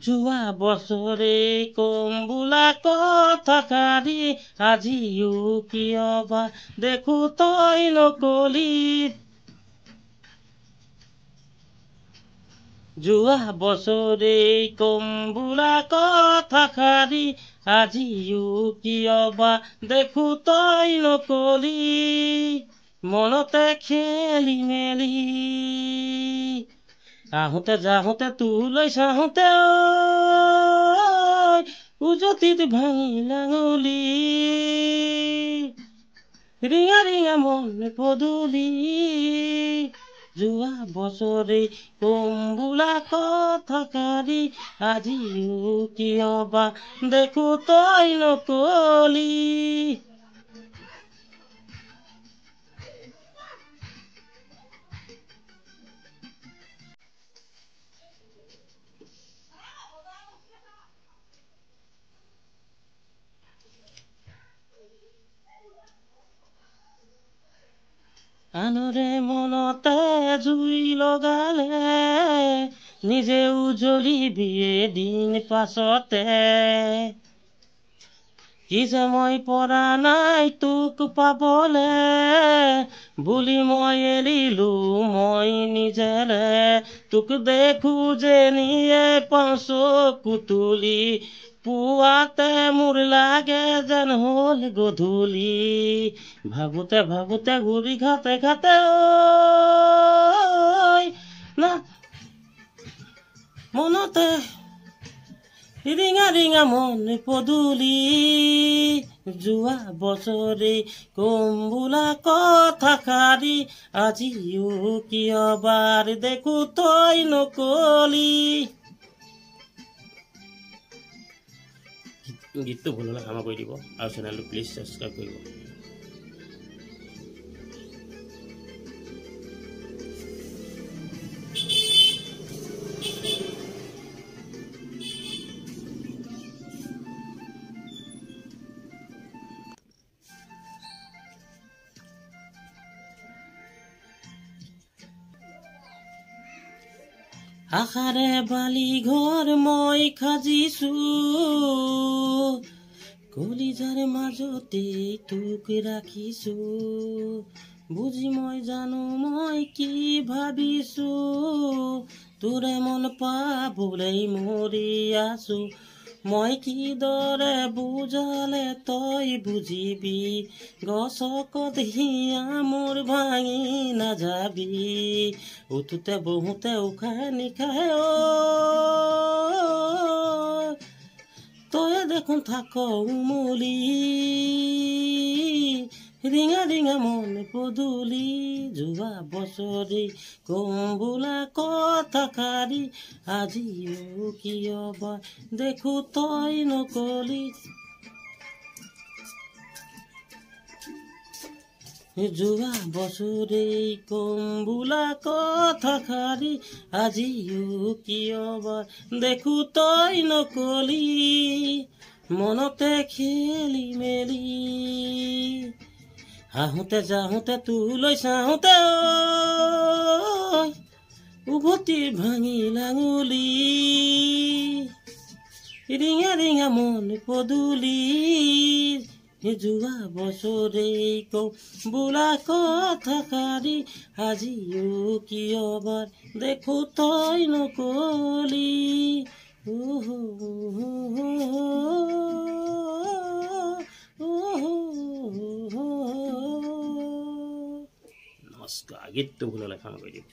যোৱা বছৰে কম বোলা কথাষাৰি আজিও কিয় বা দেখো তই নকলি যোৱা বছৰে কম বোলা কথাষাৰি আজিও কিয় বা দেখো তই নকলি মনতে খেলি মেলি আহোঁতে যাহোঁতে তোলৈ চাহোঁতে উজতিত ভাঙিল আঙুলি ৰিঙা ৰিঙা মন পদূলি যোৱা বছৰে কম বোলা কথাষাৰি আজিও কিয় বা দেখো তই নকলি আনৰে মনতে জুই লগালে নিজেও জ্বলিবি এদিন পাছতে কি যে মই পৰা নাই তোক পাবলে বুলি মই এৰিলো মই নিজেৰে তোক দেখো যেনিয়ে পাওঁ চকু তুলি পুৱাতে মোৰ লাগে যেন হ'ল গধূলি ভাবোতে ভাবোতে ঘূৰি ঘাটে ঘাটে না মনতে ৰিঙা ৰিঙা মন পদূলি যোৱা বছৰে কম বোলা কথাষাৰি আজিও কিয় বাৰ দেখো তই নকলি গীতটো ভুল হ'লে ক্ষমা কৰি দিব আৰু চেনেলটো প্লিজ ছাবস্ক্ৰাইব কৰিব আশাৰে বালি ঘৰ মই সাজিছো কলিজাৰ মাজতে তোক ৰাখিছো বুজি মই জানো মই কি ভাবিছো তোৰে মন পাবলৈ মৰি আছো মই কিদৰে বুজালে তই বুজিবি গছকত হিয়া মোৰ ভাঙি নাযাবি উঠোতে বহুতে উশাহ নিশাহে তই দেখোন থাক উমলি ৰিঙা ৰিঙা মন পদূলি যোৱা বছৰে কম বোলা কথাষাৰি আজিও কিয় বা দেখো তই নকলি যোৱা বছৰে কম বোলা কথাষাৰি আজিও কিয় বা দেখো তই নকলি মনতে খেলি মেলি আহোঁতে যাহোঁতে তোলৈ চাহোঁতে উভতি ভাঙিল আঙুলি ৰিঙা ৰিঙা মন পদূলি যোৱা বছৰে কম বোলা কথাষাৰি আজিও কিয় বাৰ দেখো তই নকলি নমস্কাৰ গীতটো ভুল হ'লে ক্ষমা কৰি দিব